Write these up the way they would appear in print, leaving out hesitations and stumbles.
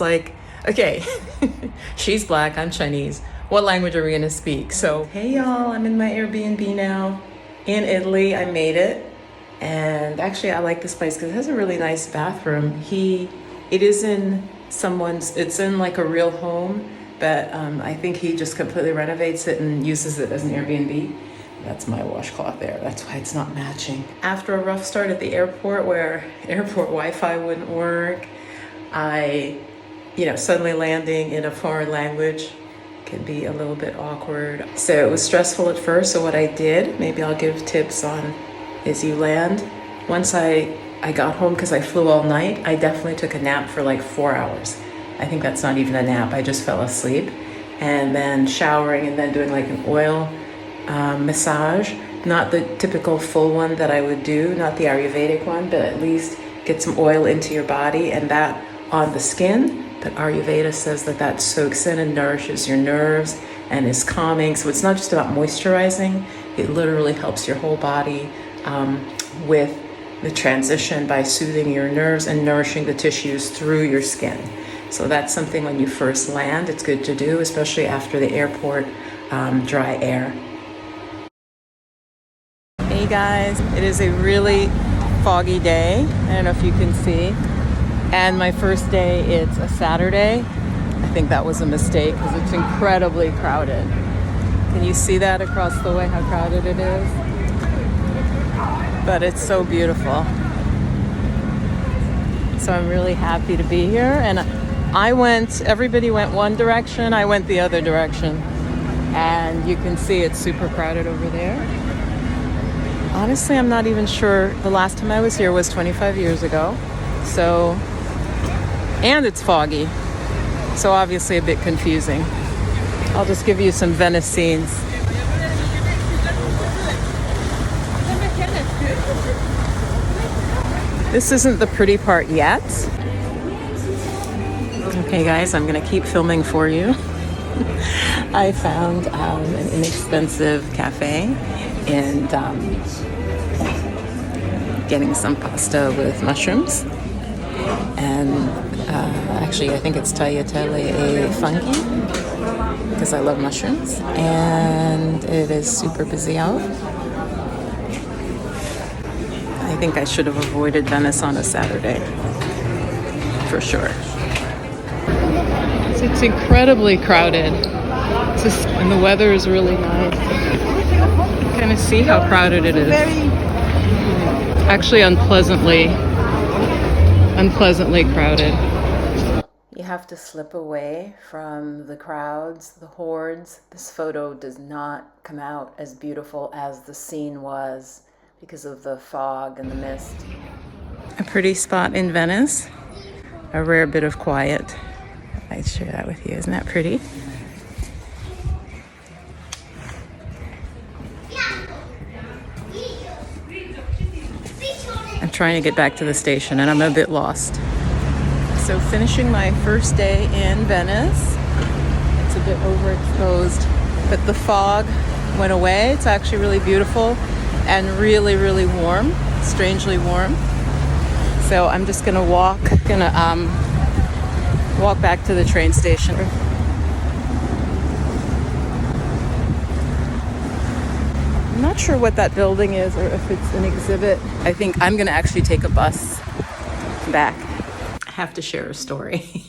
Like, okay, she's black, I'm Chinese. What language are we gonna speak? So, hey y'all, I'm in my Airbnb now in Italy. I made it. And actually, I like this place because it has a really nice bathroom. It is in it's in like a real home, but I think he just completely renovates it and uses it as an Airbnb. That's my washcloth there. That's why it's not matching. After a rough start at the airport where airport Wi-Fi wouldn't work, suddenly landing in a foreign language can be a little bit awkward. So it was stressful at first. So what I did, maybe I'll give tips on, is you land. Once I got home, because I flew all night, I definitely took a nap for like 4 hours. I think that's not even a nap. I just fell asleep. And then showering and then doing like an oil massage. Not the typical full one that I would do, not the Ayurvedic one, but at least get some oil into your body and that on the skin. But Ayurveda says that soaks in and nourishes your nerves and is calming. So it's not just about moisturizing. It literally helps your whole body with the transition by soothing your nerves and nourishing the tissues through your skin. So that's something when you first land, it's good to do, especially after the airport dry air. Hey guys, it is a really foggy day. I don't know if you can see. And my first day, it's a Saturday. I think that was a mistake because it's incredibly crowded. Can you see that across the way, how crowded it is? But it's so beautiful. So I'm really happy to be here. And everybody went one direction, I went the other direction. And you can see it's super crowded over there. Honestly, I'm not even sure. The last time I was here was 25 years ago. And it's foggy, so obviously a bit confusing. I'll just give you some Venice scenes. This isn't the pretty part yet. Okay guys, I'm gonna keep filming for you. I found an inexpensive cafe and getting some pasta with mushrooms. And actually, I think it's tagliatelle fungi because I love mushrooms. And it is super busy out. I think I should have avoided Venice on a Saturday, for sure. It's incredibly crowded. And the weather is really nice. You kind of see how crowded it is. Actually, unpleasantly crowded. You have to slip away from the crowds, the hordes. This photo does not come out as beautiful as the scene was because of the fog and the mist. A pretty spot in Venice, a rare bit of quiet. I'd share that with you. Isn't that pretty? I'm trying to get back to the station and I'm a bit lost. So finishing my first day in Venice. It's a bit overexposed, but the fog went away. It's actually really beautiful and really, really warm, strangely warm. So I'm just gonna walk back to the train station. I'm not sure what that building is or if it's an exhibit. I think I'm gonna actually take a bus back. I have to share a story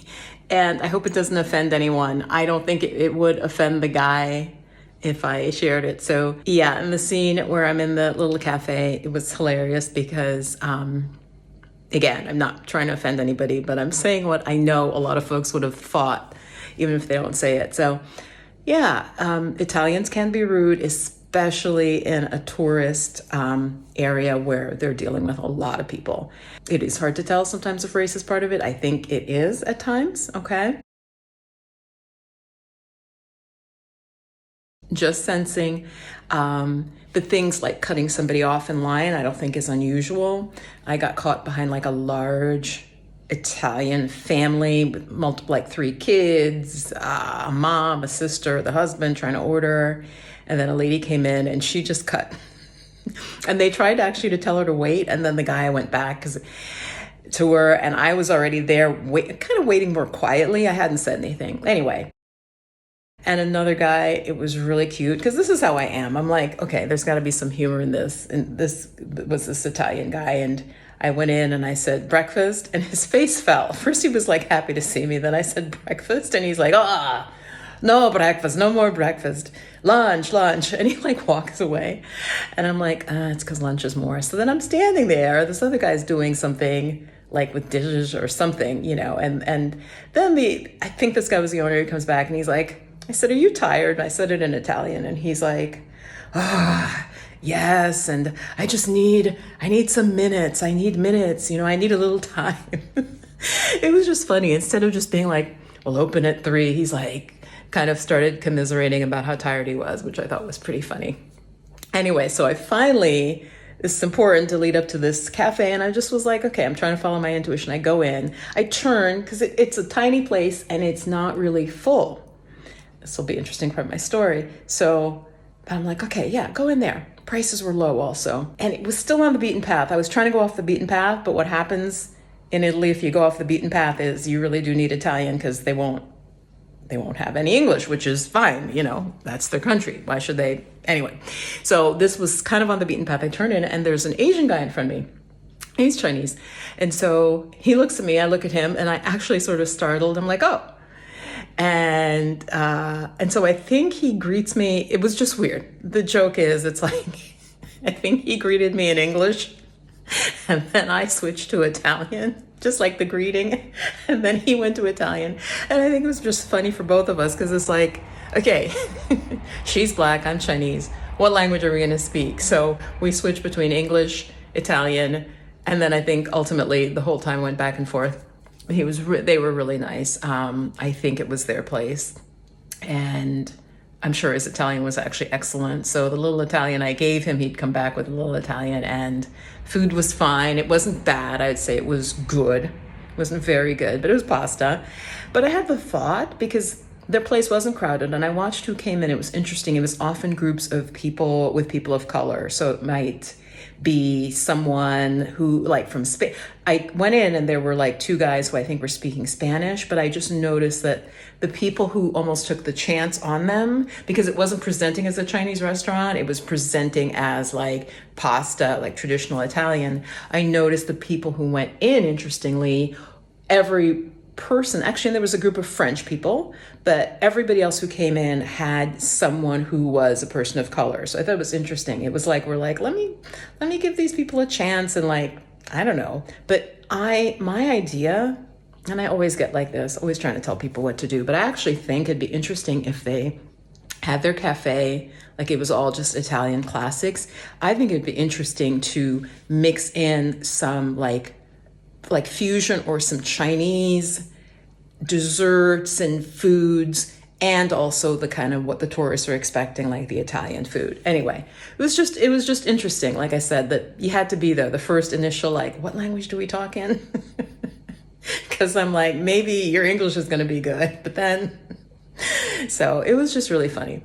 and I hope it doesn't offend anyone. I don't think it would offend the guy if I shared it. So yeah, in the scene where I'm in the little cafe, it was hilarious because again, I'm not trying to offend anybody, but I'm saying what I know a lot of folks would have thought, even if they don't say it. So yeah, Italians can be rude, especially in a tourist area where they're dealing with a lot of people. It is hard to tell sometimes if race is part of it. I think it is at times, okay? Just sensing the things like cutting somebody off in line, I don't think is unusual. I got caught behind like a large Italian family with like 3 kids, a mom, a sister, the husband trying to order. And then a lady came in and she just cut. And they tried actually to tell her to wait. And then the guy went back because to her, and I was already there, kind of waiting more quietly. I hadn't said anything. Anyway, and another guy, it was really cute because this is how I am. I'm like, okay, there's got to be some humor in this. And this was this Italian guy, and I went in and I said breakfast, and his face fell. First, he was like happy to see me. Then I said breakfast, and he's like, no breakfast, no more breakfast, lunch. And he like walks away, and I'm like, it's because lunch is more. So then I'm standing there. This other guy's doing something like with dishes or something, and then I think this guy was the owner. He comes back and he's like, I said, are you tired? And I said it in Italian, and he's like, yes, and I need some minutes. I need minutes, I need a little time. It was just funny. Instead of just being like, we'll open at 3, he's like, kind of started commiserating about how tired he was, which I thought was pretty funny. Anyway, so it's important to lead up to this cafe, and I just was like, okay, I'm trying to follow my intuition. I go in, I turn, because it's a tiny place and it's not really full. This will be an interesting part of my story. So I'm like, okay, yeah, go in there. Prices were low also. And it was still on the beaten path. I was trying to go off the beaten path, but what happens in Italy if you go off the beaten path is you really do need Italian, because they won't have any English, which is fine. That's their country. Why should they? Anyway, so this was kind of on the beaten path. I turn in and there's an Asian guy in front of me. He's Chinese. And so he looks at me, I look at him, and I actually sort of startled. I'm like, oh. And so I think he greets me. It was just weird. The joke is, it's like, I think he greeted me in English, and then I switched to Italian, just like the greeting. And then he went to Italian. And I think it was just funny for both of us, because it's like, okay, she's Black, I'm Chinese. What language are we going to speak? So we switched between English, Italian, and then I think ultimately the whole time went back and forth. They were really nice. I think it was their place, and I'm sure his Italian was actually excellent. So the little Italian I gave him, he'd come back with a little Italian, and food was fine. It wasn't bad. I'd say it was good. It wasn't very good, but it was pasta. But I had the thought, because their place wasn't crowded, and I watched who came in. It was interesting. It was often groups of people with people of color. So it might be someone who, like, from Spain. I went in and there were like 2 guys who I think were speaking Spanish, but I just noticed that the people who almost took the chance on them, because it wasn't presenting as a Chinese restaurant, it was presenting as like pasta, like traditional Italian. I noticed the people who went in, interestingly, every person, actually there was a group of French people, but everybody else who came in had someone who was a person of color. So I thought it was interesting. It was like, we're like, let me give these people a chance, and like, I don't know. But my idea, and I always get like this, always trying to tell people what to do, but I actually think it'd be interesting if they had their cafe, like it was all just Italian classics. I think it'd be interesting to mix in some like fusion or some Chinese desserts and foods, and also the kind of what the tourists are expecting, like the Italian food. Anyway, it was just interesting. Like I said, that you had to be there. The first initial, like, what language do we talk in? Because I'm like, maybe your English is going to be good, but then, so it was just really funny.